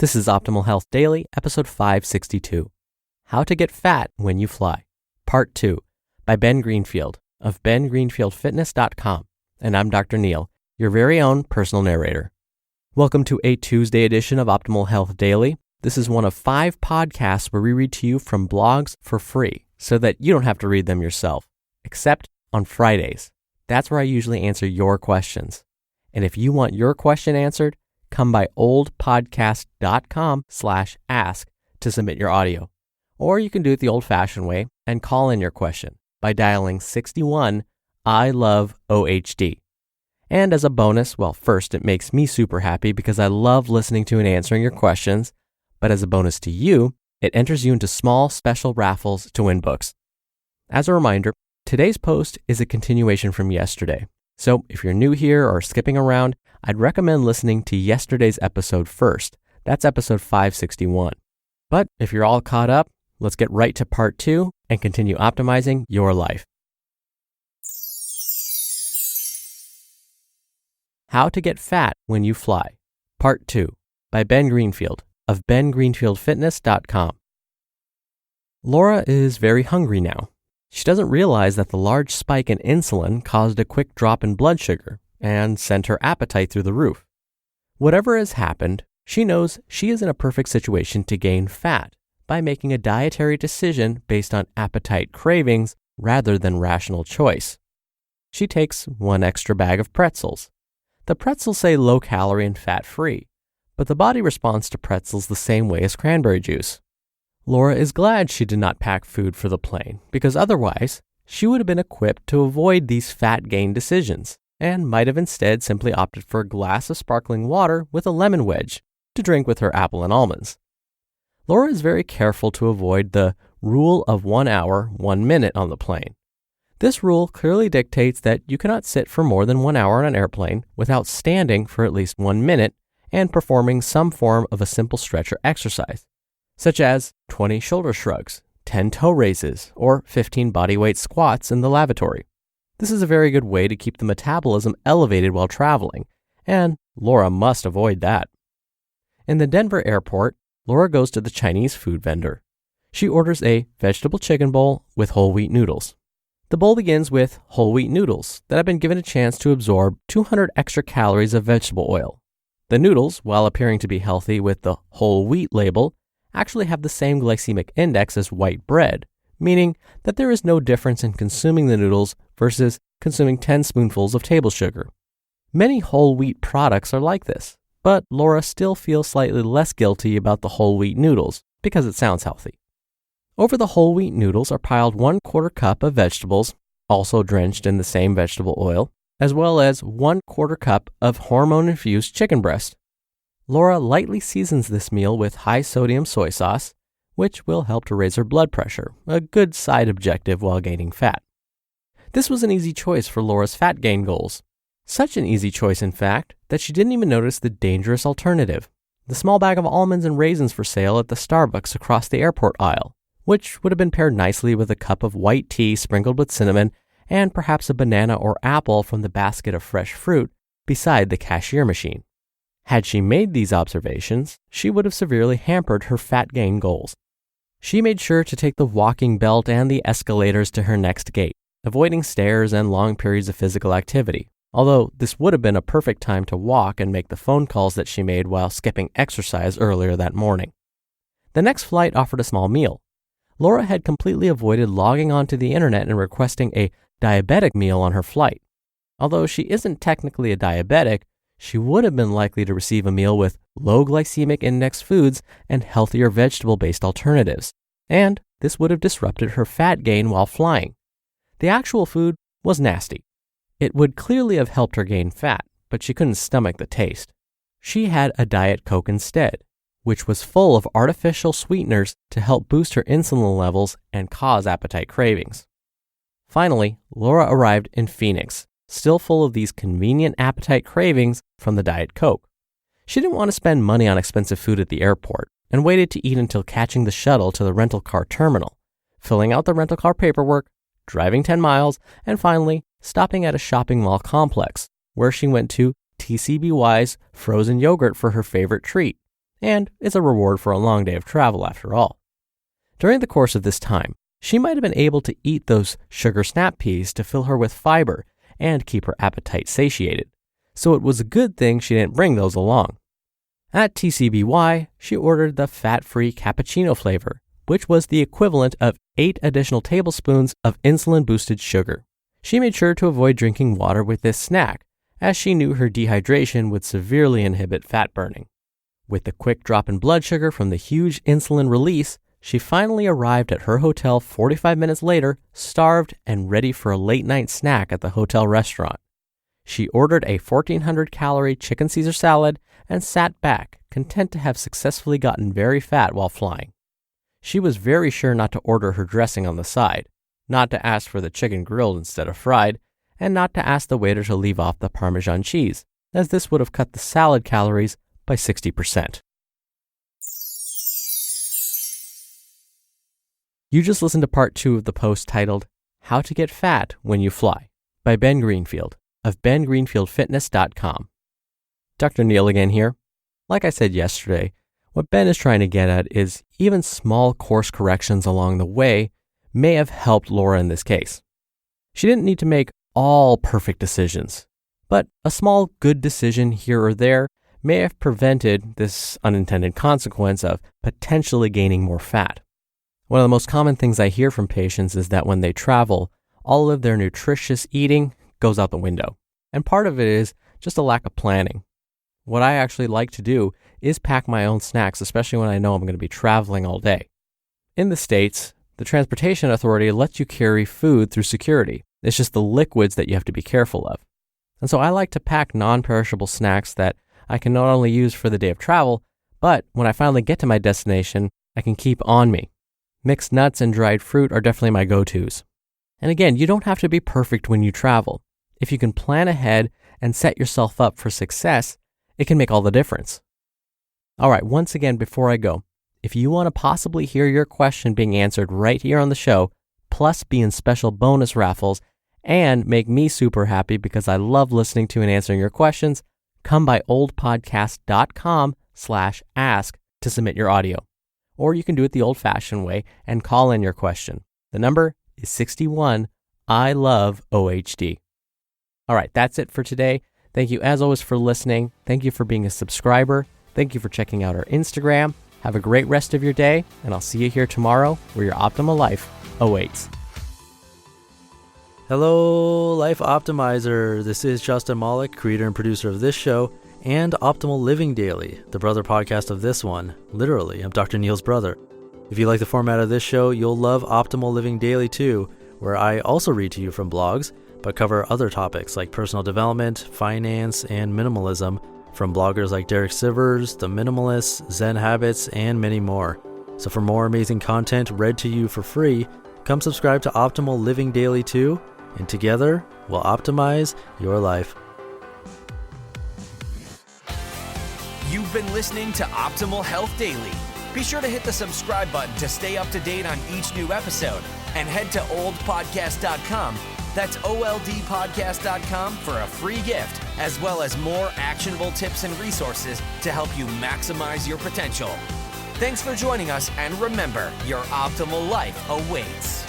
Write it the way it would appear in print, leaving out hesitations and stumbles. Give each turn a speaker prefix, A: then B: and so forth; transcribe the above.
A: This is Optimal Health Daily, episode 562. How to Get Fat When You Fly, Part 2, by Ben Greenfield of bengreenfieldfitness.com. And I'm Dr. Neil, your very own personal narrator. Welcome to a Tuesday edition of Optimal Health Daily. This is one of 5 podcasts where we read to you from blogs for free so that you don't have to read them yourself, except on Fridays. That's where I usually answer your questions. And if you want your question answered, come by oldpodcast.com/ask to submit your audio. Or you can do it the old-fashioned way and call in your question by dialing 61 I love OHD. And as a bonus, well, first, it makes me super happy because I love listening to and answering your questions. But as a bonus to you, it enters you into small special raffles to win books. As a reminder, today's post is a continuation from yesterday. So if you're new here or skipping around, I'd recommend listening to yesterday's episode first. That's episode 561. But if you're all caught up, let's get right to part 2 and continue optimizing your life. How to Get Fat When You Fly, Part 2, by Ben Greenfield of bengreenfieldfitness.com. Laura is very hungry now. She doesn't realize that the large spike in insulin caused a quick drop in blood sugar and sent her appetite through the roof. Whatever has happened, she knows she is in a perfect situation to gain fat by making a dietary decision based on appetite cravings rather than rational choice. She takes 1 extra bag of pretzels. The pretzels say low calorie and fat-free, but the body responds to pretzels the same way as cranberry juice. Laura is glad she did not pack food for the plane because otherwise she would have been equipped to avoid these fat gain decisions and might have instead simply opted for a glass of sparkling water with a lemon wedge to drink with her apple and almonds. Laura is very careful to avoid the rule of 1 hour, 1 minute on the plane. This rule clearly dictates that you cannot sit for more than 1 hour on an airplane without standing for at least 1 minute and performing some form of a simple stretch or exercise, such as 20 shoulder shrugs, 10 toe raises, or 15 bodyweight squats in the lavatory. This is a very good way to keep the metabolism elevated while traveling, and Laura must avoid that. In the Denver airport, Laura goes to the Chinese food vendor. She orders a vegetable chicken bowl with whole wheat noodles. The bowl begins with whole wheat noodles that have been given a chance to absorb 200 extra calories of vegetable oil. The noodles, while appearing to be healthy with the whole wheat label, actually have the same glycemic index as white bread, meaning that there is no difference in consuming the noodles versus consuming 10 spoonfuls of table sugar. Many whole wheat products are like this, but Laura still feels slightly less guilty about the whole wheat noodles because it sounds healthy. Over the whole wheat noodles are piled 1/4 cup of vegetables, also drenched in the same vegetable oil, as well as 1/4 cup of hormone-infused chicken breast. Laura lightly seasons this meal with high-sodium soy sauce, which will help to raise her blood pressure, a good side objective while gaining fat. This was an easy choice for Laura's fat gain goals. Such an easy choice, in fact, that she didn't even notice the dangerous alternative, the small bag of almonds and raisins for sale at the Starbucks across the airport aisle, which would have been paired nicely with a cup of white tea sprinkled with cinnamon and perhaps a banana or apple from the basket of fresh fruit beside the cashier machine. Had she made these observations, she would have severely hampered her fat gain goals. She made sure to take the walking belt and the escalators to her next gate, avoiding stairs and long periods of physical activity, although this would have been a perfect time to walk and make the phone calls that she made while skipping exercise earlier that morning. The next flight offered a small meal. Laura had completely avoided logging onto the internet and requesting a diabetic meal on her flight. Although she isn't technically a diabetic, she would have been likely to receive a meal with low glycemic index foods and healthier vegetable-based alternatives, and this would have disrupted her fat gain while flying. The actual food was nasty. It would clearly have helped her gain fat, but she couldn't stomach the taste. She had a Diet Coke instead, which was full of artificial sweeteners to help boost her insulin levels and cause appetite cravings. Finally, Laura arrived in Phoenix, still full of these convenient appetite cravings from the Diet Coke. She didn't want to spend money on expensive food at the airport and waited to eat until catching the shuttle to the rental car terminal, filling out the rental car paperwork, driving 10 miles, and finally stopping at a shopping mall complex where she went to TCBY's frozen yogurt for her favorite treat and it's a reward for a long day of travel after all. During the course of this time, she might have been able to eat those sugar snap peas to fill her with fiber and keep her appetite satiated, so it was a good thing she didn't bring those along. At TCBY, she ordered the fat-free cappuccino flavor, which was the equivalent of 8 additional tablespoons of insulin-boosted sugar. She made sure to avoid drinking water with this snack, as she knew her dehydration would severely inhibit fat burning. With the quick drop in blood sugar from the huge insulin release, she finally arrived at her hotel 45 minutes later, starved and ready for a late-night snack at the hotel restaurant. She ordered a 1,400-calorie chicken Caesar salad and sat back, content to have successfully gotten very fat while flying. She was very sure not to order her dressing on the side, not to ask for the chicken grilled instead of fried, and not to ask the waiter to leave off the Parmesan cheese, as this would have cut the salad calories by 60%. You just listened to part 2 of the post titled, How to Get Fat When You Fly, by Ben Greenfield of bengreenfieldfitness.com. Dr. Neil again here. Like I said yesterday, what Ben is trying to get at is even small course corrections along the way may have helped Laura in this case. She didn't need to make all perfect decisions, but a small good decision here or there may have prevented this unintended consequence of potentially gaining more fat. One of the most common things I hear from patients is that when they travel, all of their nutritious eating goes out the window. And part of it is just a lack of planning. What I actually like to do is pack my own snacks, especially when I know I'm going to be traveling all day. In the States, the Transportation Authority lets you carry food through security. It's just the liquids that you have to be careful of. And so I like to pack non-perishable snacks that I can not only use for the day of travel, but when I finally get to my destination, I can keep on me. Mixed nuts and dried fruit are definitely my go-tos. And again, you don't have to be perfect when you travel. If you can plan ahead and set yourself up for success, it can make all the difference. All right, once again, before I go, if you want to possibly hear your question being answered right here on the show, plus be in special bonus raffles, and make me super happy because I love listening to and answering your questions, come by oldpodcast.com/ask to submit your audio. Or you can do it the old-fashioned way and call in your question. The number is 61 I love OHD. All right, that's it for today. Thank you as always for listening. Thank you for being a subscriber. Thank you for checking out our Instagram. Have a great rest of your day, and I'll see you here tomorrow where your optimal life awaits.
B: Hello, Life Optimizer. This is Justin Malik, creator and producer of this show and Optimal Living Daily, the brother podcast of this one. Literally, I'm Dr. Neil's brother. If you like the format of this show, you'll love Optimal Living Daily too, where I also read to you from blogs, but cover other topics like personal development, finance, and minimalism from bloggers like Derek Sivers, The Minimalists, Zen Habits, and many more. So for more amazing content read to you for free, come subscribe to Optimal Living Daily too, and together we'll optimize your life.
C: You've been listening to Optimal Health Daily. Be sure to hit the subscribe button to stay up to date on each new episode, and head to oldpodcast.com. That's oldpodcast.com for a free gift, as well as more actionable tips and resources to help you maximize your potential. Thanks for joining us, and remember, your optimal life awaits.